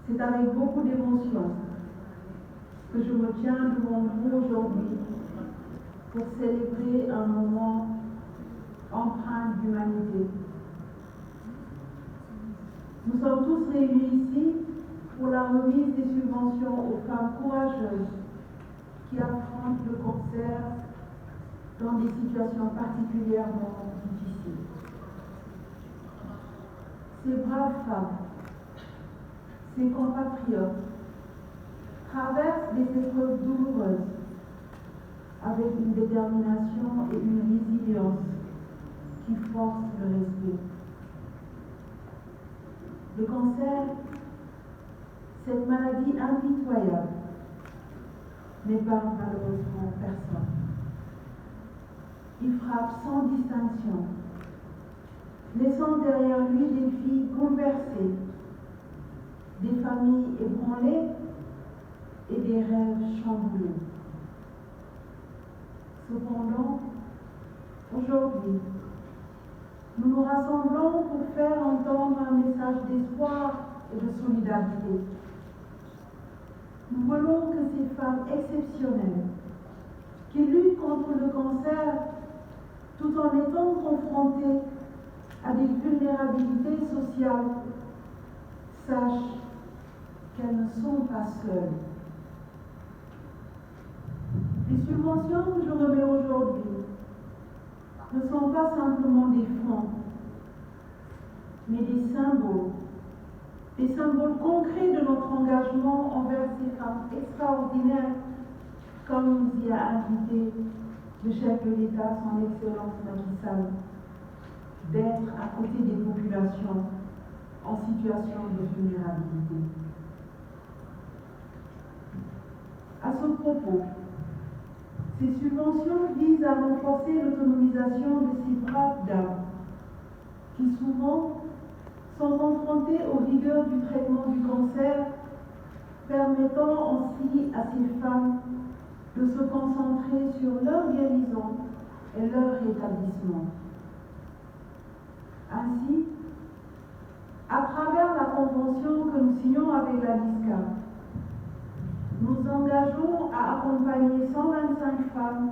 C'est avec beaucoup d'émotion que je me tiens devant vous aujourd'hui pour célébrer un moment empreint d'humanité. Nous sommes tous réunis ici pour la remise des subventions aux femmes courageuses qui affrontent le cancer dans des situations particulièrement difficiles. Ces braves femmes, ces compatriotes, traversent des épreuves douloureuses avec une détermination et une résilience qui forcent le respect. Le cancer, cette maladie impitoyable, n'épargne malheureusement personne. Il frappe sans distinction, laissant derrière lui des vies bouleversées, des familles ébranlées et des rêves chamboulés. Cependant, aujourd'hui, nous nous rassemblons pour faire entendre un message d'espoir et de solidarité. Nous voulons que ces femmes exceptionnelles, qui luttent contre le cancer tout en étant confrontées à des vulnérabilités sociales, sachent qu'elles ne sont pas seules. Les subventions que je remets aujourd'hui ne sont pas simplement des fonds, mais des symboles concrets de notre engagement envers ces femmes extraordinaires, comme nous y a invité le chef de l'État, son Excellence Macky Sall, d'être à côté des populations en situation de vulnérabilité. À ce propos, ces subventions visent à renforcer l'autonomisation de ces braves dames qui souvent sont confrontées aux rigueurs du traitement du cancer, permettant ainsi à ces femmes de se concentrer sur leur guérison et leur rétablissement. Ainsi, à travers la convention que nous signons avec la LISCA, nous engageons à accompagner 125 femmes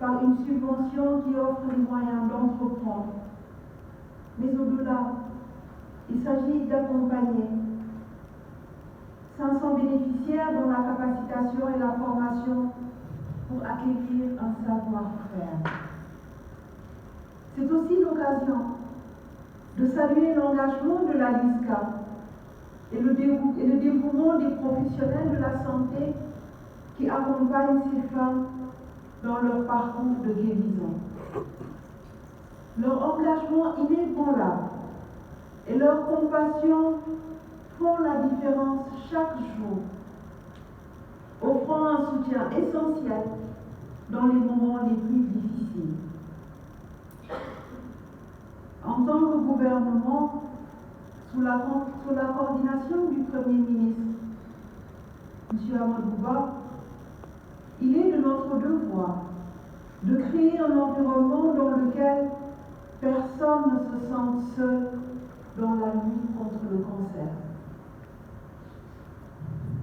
par une subvention qui offre les moyens d'entreprendre. Mais au-delà, il s'agit d'accompagner 500 bénéficiaires dans la capacitation et la formation pour acquérir un savoir-faire. C'est aussi l'occasion de saluer l'engagement de la LISCA et le dévouement des professionnels de la santé qui accompagnent ces femmes dans leur parcours de guérison. Leur engagement inébranlable et leur compassion font la différence chaque jour, offrant un soutien essentiel dans les moments les plus difficiles. En tant que gouvernement, sous la coordination du Premier ministre, M. Amadou Ba, il est de notre devoir de créer un environnement dans lequel personne ne se sente seul dans la lutte contre le cancer.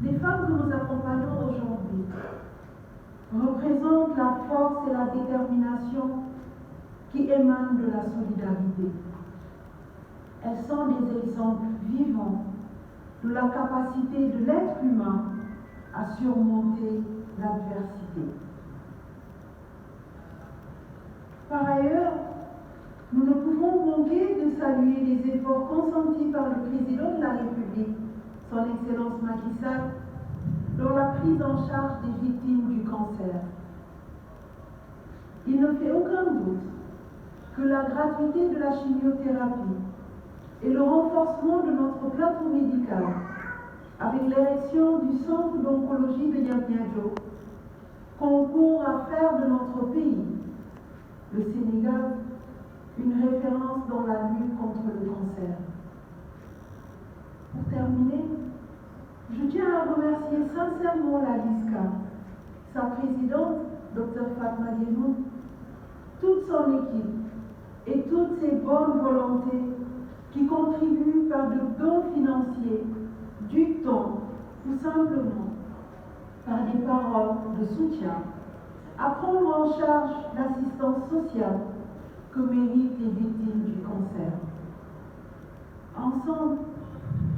Les femmes que nous accompagnons aujourd'hui représentent la force et la détermination qui émanent de la solidarité. Elles sont des exemples vivants de la capacité de l'être humain à surmonter l'adversité. Par ailleurs, nous ne pouvons manquer de saluer les efforts consentis par le président de la République, son Excellence Macky Sall, dans la prise en charge des victimes du cancer. Il ne fait aucun doute que la gratuité de la chimiothérapie et le renforcement de notre plateau médical avec l'érection du centre d'oncologie de Diamniadio concourt à faire de notre pays, le Sénégal, une référence dans la lutte contre le cancer. Pour terminer, je tiens à remercier sincèrement la LISCA, sa présidente, Dr Fatma Guénoun, toute son équipe et toutes ses bonnes volontés qui contribuent par de dons financiers du temps, tout simplement, par des paroles de soutien, à prendre en charge l'assistance sociale que méritent les victimes du cancer. Ensemble,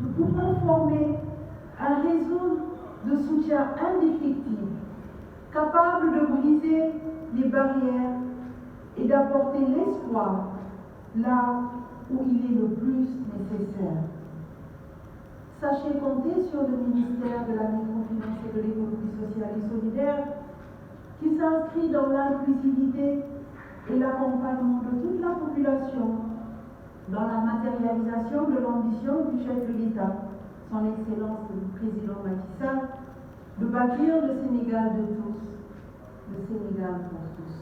nous pouvons former un réseau de soutien indéfectible, capable de briser les barrières et d'apporter l'espoir là où il est le plus nécessaire. Sachez compter sur le ministère de la Microfinance et de l'Économie sociale et solidaire qui s'inscrit dans l'inclusivité et l'accompagnement de toute la population dans la matérialisation de l'ambition du chef de l'État, son Excellence le Président Macky Sall, de bâtir le Sénégal de tous, le Sénégal pour tous.